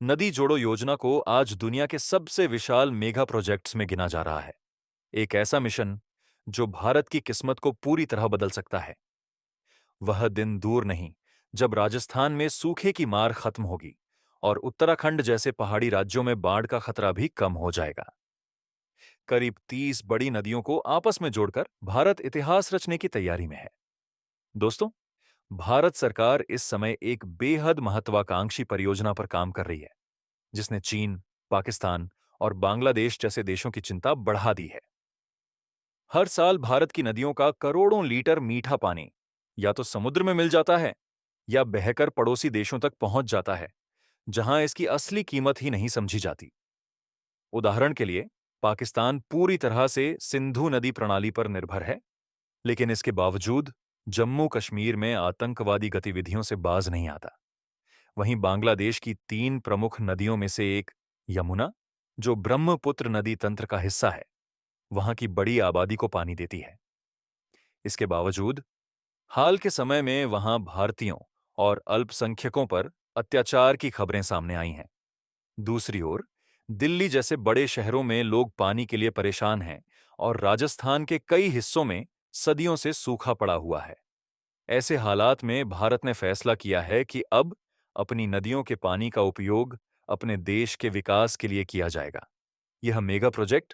नदी जोड़ो योजना को आज दुनिया के सबसे विशाल मेगा प्रोजेक्ट्स में गिना जा रहा है। एक ऐसा मिशन जो भारत की किस्मत को पूरी तरह बदल सकता है। वह दिन दूर नहीं जब राजस्थान में सूखे की मार खत्म होगी और उत्तराखंड जैसे पहाड़ी राज्यों में बाढ़ का खतरा भी कम हो जाएगा। करीब 30 बड़ी नदियों को आपस में जोड़कर भारत इतिहास रचने की तैयारी में है। दोस्तों, भारत सरकार इस समय एक बेहद महत्वाकांक्षी परियोजना पर काम कर रही है, जिसने चीन, पाकिस्तान और बांग्लादेश जैसे देशों की चिंता बढ़ा दी है। हर साल भारत की नदियों का करोड़ों लीटर मीठा पानी या तो समुद्र में मिल जाता है या बहकर पड़ोसी देशों तक पहुंच जाता है, जहां इसकी असली कीमत ही नहीं समझी जाती। उदाहरण के लिए, पाकिस्तान पूरी तरह से सिंधु नदी प्रणाली पर निर्भर है, लेकिन इसके बावजूद जम्मू कश्मीर में आतंकवादी गतिविधियों से बाज नहीं आता। वहीं बांग्लादेश की 3 प्रमुख नदियों में से एक, यमुना, जो ब्रह्मपुत्र नदी तंत्र का हिस्सा है, वहां की बड़ी आबादी को पानी देती है। इसके बावजूद हाल के समय में वहां भारतीयों और अल्पसंख्यकों पर अत्याचार की खबरें सामने आई हैं। दूसरी ओर, दिल्ली जैसे बड़े शहरों में लोग पानी के लिए परेशान हैं और राजस्थान के कई हिस्सों में सदियों से सूखा पड़ा हुआ है। ऐसे हालात में भारत ने फैसला किया है कि अब अपनी नदियों के पानी का उपयोग अपने देश के विकास के लिए किया जाएगा। यह मेगा प्रोजेक्ट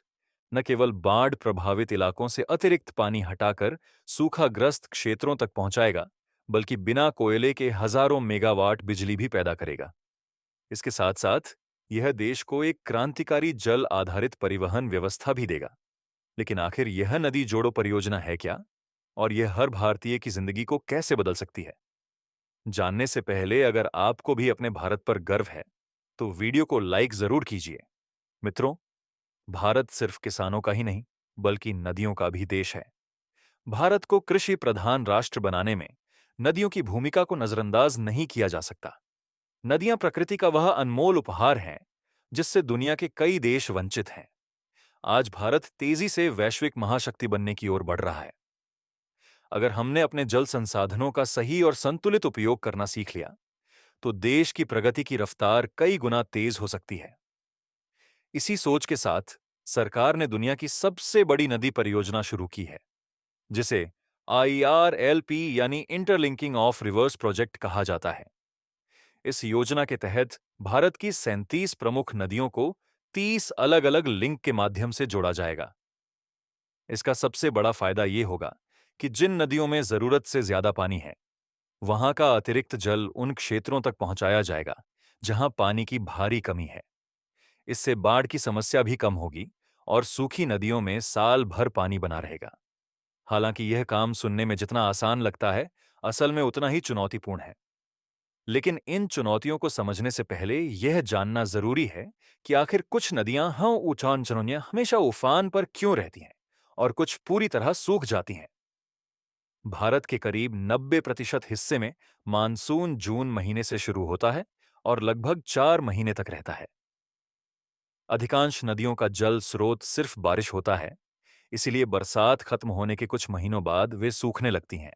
न केवल बाढ़ प्रभावित इलाकों से अतिरिक्त पानी हटाकर सूखाग्रस्त क्षेत्रों तक पहुंचाएगा, बल्कि बिना कोयले के हजारों मेगावाट बिजली भी पैदा करेगा। इसके साथ साथ यह देश को एक क्रांतिकारी जल आधारित परिवहन व्यवस्था भी देगा। लेकिन आखिर यह नदी जोड़ो परियोजना है क्या? और यह हर भारतीय की जिंदगी को कैसे बदल सकती है? जानने से पहले अगर आपको भी अपने भारत पर गर्व है, तो वीडियो को लाइक जरूर कीजिए। मित्रों, भारत सिर्फ किसानों का ही नहीं, बल्कि नदियों का भी देश है। भारत को कृषि प्रधान राष्ट्र बनाने में नदियों की भूमिका को नजरअंदाज नहीं किया जा सकता। नदियां प्रकृति का वह अनमोल उपहार हैं, जिससे दुनिया के कई देश वंचित हैं। आज भारत तेजी से वैश्विक महाशक्ति बनने की ओर बढ़ रहा है। अगर हमने अपने जल संसाधनों का सही और संतुलित उपयोग करना सीख लिया, तो देश की प्रगति की रफ्तार कई गुना तेज हो सकती है। इसी सोच के साथ सरकार ने दुनिया की सबसे बड़ी नदी परियोजना शुरू की है, जिसे IRLP यानी इंटरलिंकिंग ऑफ रिवर्स प्रोजेक्ट कहा जाता है। इस योजना के तहत भारत की 37 प्रमुख नदियों को 30 अलग-अलग लिंक के माध्यम से जोड़ा जाएगा। इसका सबसे बड़ा फायदा ये होगा कि जिन नदियों में जरूरत से ज्यादा पानी है, वहां का अतिरिक्त जल उन क्षेत्रों तक पहुंचाया जाएगा जहां पानी की भारी कमी है। इससे बाढ़ की समस्या भी कम होगी और सूखी नदियों में साल भर पानी बना रहेगा। हालांकि यह काम सुनने में जितना आसान लगता है, असल में उतना ही चुनौतीपूर्ण है। लेकिन इन चुनौतियों को समझने से पहले यह जानना जरूरी है कि आखिर कुछ नदियां ऊंचान चुनौतियां हमेशा उफान पर क्यों रहती हैं और कुछ पूरी तरह सूख जाती हैं। भारत के करीब 90% हिस्से में मानसून जून महीने से शुरू होता है और लगभग 4 महीने तक रहता है। अधिकांश नदियों का जल स्रोत सिर्फ बारिश होता है, इसीलिए बरसात खत्म होने के कुछ महीनों बाद वे सूखने लगती हैं।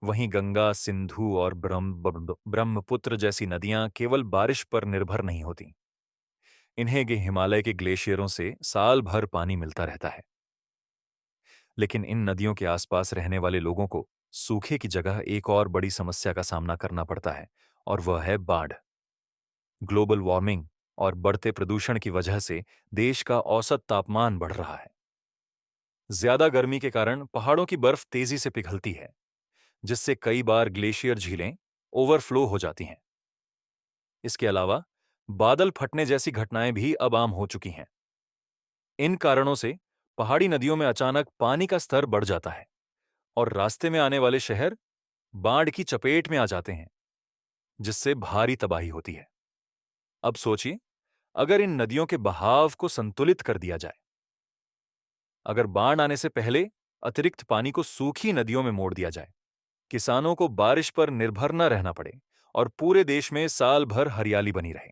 वहीं गंगा, सिंधु और ब्रह्मपुत्र जैसी नदियां केवल बारिश पर निर्भर नहीं होती। इन्हें हिमालय के ग्लेशियरों से साल भर पानी मिलता रहता है। लेकिन इन नदियों के आसपास रहने वाले लोगों को सूखे की जगह एक और बड़ी समस्या का सामना करना पड़ता है, और वह है बाढ़। ग्लोबल वार्मिंग और बढ़ते प्रदूषण की वजह से देश का औसत तापमान बढ़ रहा है। ज्यादा गर्मी के कारण पहाड़ों की बर्फ तेजी से पिघलती है, जिससे कई बार ग्लेशियर झीलें ओवरफ्लो हो जाती हैं। इसके अलावा बादल फटने जैसी घटनाएं भी अब आम हो चुकी हैं। इन कारणों से पहाड़ी नदियों में अचानक पानी का स्तर बढ़ जाता है और रास्ते में आने वाले शहर बाढ़ की चपेट में आ जाते हैं, जिससे भारी तबाही होती है। अब सोचिए, अगर इन नदियों के बहाव को संतुलित कर दिया जाए, अगर बाढ़ आने से पहले अतिरिक्त पानी को सूखी नदियों में मोड़ दिया जाए, किसानों को बारिश पर निर्भर न रहना पड़े और पूरे देश में साल भर हरियाली बनी रहे।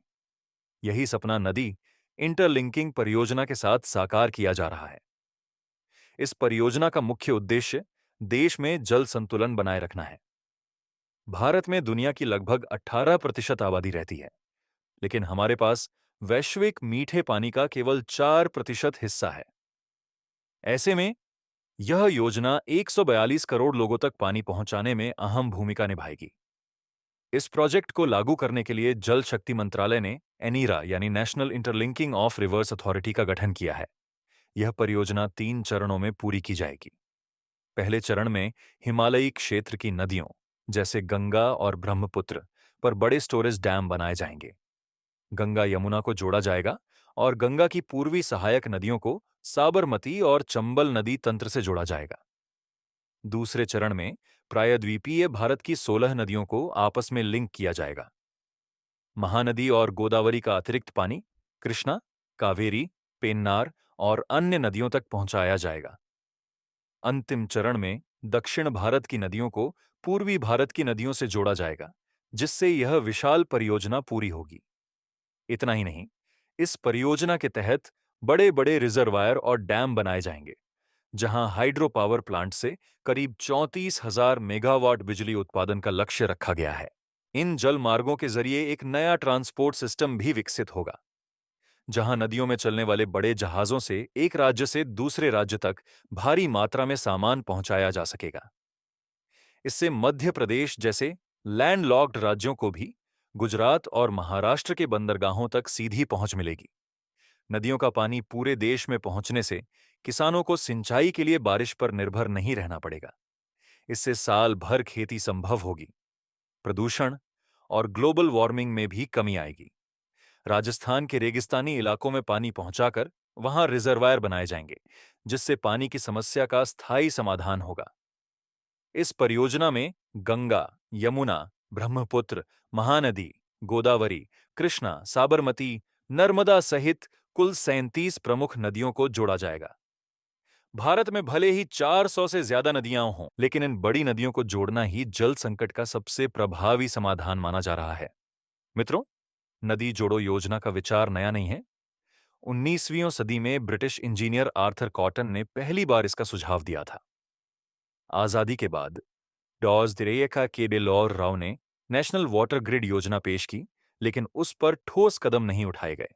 यही सपना नदी इंटरलिंकिंग परियोजना के साथ साकार किया जा रहा है। इस परियोजना का मुख्य उद्देश्य देश में जल संतुलन बनाए रखना है। भारत में दुनिया की लगभग 18% आबादी रहती है, लेकिन हमारे पास वैश्विक मीठे पानी का केवल 4% हिस्सा है। ऐसे में यह योजना 142 करोड़ लोगों तक पानी पहुंचाने में अहम भूमिका निभाएगी। इस प्रोजेक्ट को लागू करने के लिए जल शक्ति मंत्रालय ने एनीरा यानी national interlinking of reverse authority का गठन किया है। यह परियोजना 3 चरणों में पूरी की जाएगी। पहले चरण में हिमालयी क्षेत्र की नदियों जैसे गंगा और ब्रह्मपुत्र पर बड़े स्टोरेज डैम बनाए जाएंगे। गंगा यमुना को जोड़ा जाएगा और गंगा की पूर्वी सहायक नदियों को साबरमती और चंबल नदी तंत्र से जोड़ा जाएगा। दूसरे चरण में प्रायद्वीपीय भारत की 16 नदियों को आपस में लिंक किया जाएगा। महानदी और गोदावरी का अतिरिक्त पानी कृष्णा, कावेरी, पेन्नार और अन्य नदियों तक पहुंचाया जाएगा। अंतिम चरण में दक्षिण भारत की नदियों को पूर्वी भारत की नदियों से जोड़ा जाएगा, जिससे यह विशाल परियोजना पूरी होगी। इतना ही नहीं, इस परियोजना के तहत बड़े बड़े रिजर्वायर और डैम बनाए जाएंगे, जहां हाइड्रो पावर प्लांट से करीब 34,000 मेगावाट बिजली उत्पादन का लक्ष्य रखा गया है। इन जल मार्गों के जरिए एक नया ट्रांसपोर्ट सिस्टम भी विकसित होगा, जहां नदियों में चलने वाले बड़े जहाजों से एक राज्य से दूसरे राज्य तक भारी मात्रा में सामान पहुंचाया जा सकेगा। इससे मध्य प्रदेश जैसे लैंडलॉक्ड राज्यों को भी गुजरात और महाराष्ट्र के बंदरगाहों तक सीधी पहुंच मिलेगी। नदियों का पानी पूरे देश में पहुंचने से किसानों को सिंचाई के लिए बारिश पर निर्भर नहीं रहना पड़ेगा। इससे साल भर खेती संभव होगी। प्रदूषण और ग्लोबल वार्मिंग में भी कमी आएगी। राजस्थान के रेगिस्तानी इलाकों में पानी पहुंचाकर वहां रिजर्वायर बनाए जाएंगे, जिससे पानी की समस्या का स्थायी समाधान होगा। इस परियोजना में गंगा, यमुना, ब्रह्मपुत्र, महानदी, गोदावरी, कृष्णा, साबरमती, नर्मदा सहित कुल 37 प्रमुख नदियों को जोड़ा जाएगा। भारत में भले ही 400 से ज्यादा नदियां हों, लेकिन इन बड़ी नदियों को जोड़ना ही जल संकट का सबसे प्रभावी समाधान माना जा रहा है। मित्रों, नदी जोड़ो योजना का विचार नया नहीं है। 19वीं सदी में ब्रिटिश इंजीनियर आर्थर कॉटन ने पहली बार इसका सुझाव दिया था। आजादी के बाद डॉज दिरेयका के डेलौर राव ने नेशनल वाटर ग्रिड योजना पेश की, लेकिन उस पर ठोस कदम नहीं उठाए गए।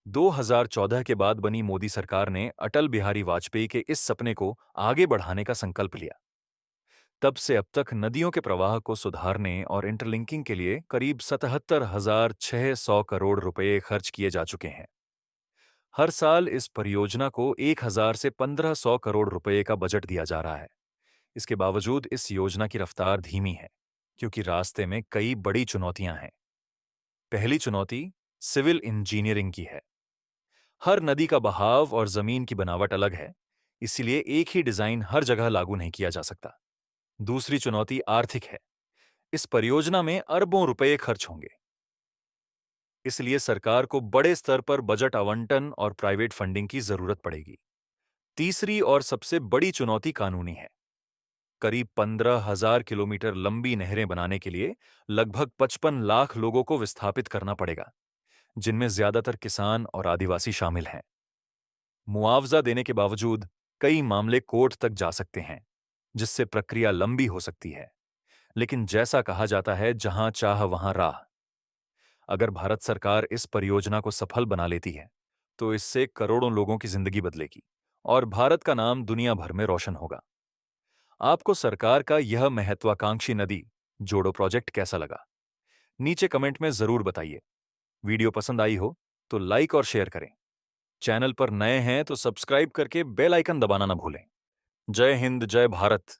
2014 के बाद बनी मोदी सरकार ने अटल बिहारी वाजपेयी के इस सपने को आगे बढ़ाने का संकल्प लिया। तब से अब तक नदियों के प्रवाह को सुधारने और इंटरलिंकिंग के लिए करीब 77,600 करोड़ रुपए खर्च किए जा चुके हैं। हर साल इस परियोजना को 1,000 से 1,500 करोड़ रुपए का बजट दिया जा रहा है। इसके बावजूद इस योजना की रफ्तार धीमी है, क्योंकि रास्ते में कई बड़ी चुनौतियां हैं। पहली चुनौती सिविल इंजीनियरिंग की है। हर नदी का बहाव और जमीन की बनावट अलग है, इसलिए एक ही डिजाइन हर जगह लागू नहीं किया जा सकता। दूसरी चुनौती आर्थिक है। इस परियोजना में अरबों रुपए खर्च होंगे, इसलिए सरकार को बड़े स्तर पर बजट आवंटन और प्राइवेट फंडिंग की जरूरत पड़ेगी। तीसरी और सबसे बड़ी चुनौती कानूनी है। करीब 15,000 किलोमीटर लंबी नहरें बनाने के लिए लगभग 55 लाख लोगों को विस्थापित करना पड़ेगा, जिनमें ज्यादातर किसान और आदिवासी शामिल हैं। मुआवजा देने के बावजूद कई मामले कोर्ट तक जा सकते हैं, जिससे प्रक्रिया लंबी हो सकती है। लेकिन जैसा कहा जाता है, जहां चाह वहां राह। अगर भारत सरकार इस परियोजना को सफल बना लेती है, तो इससे करोड़ों लोगों की जिंदगी बदलेगी और भारत का नाम दुनिया भर में रोशन होगा। आपको सरकार का यह महत्वाकांक्षी नदी जोड़ो प्रोजेक्ट कैसा लगा? नीचे कमेंट में जरूर बताइए। वीडियो पसंद आई हो तो लाइक और शेयर करें। चैनल पर नए हैं तो सब्सक्राइब करके बेल आइकन दबाना ना भूलें। जय हिंद, जय भारत।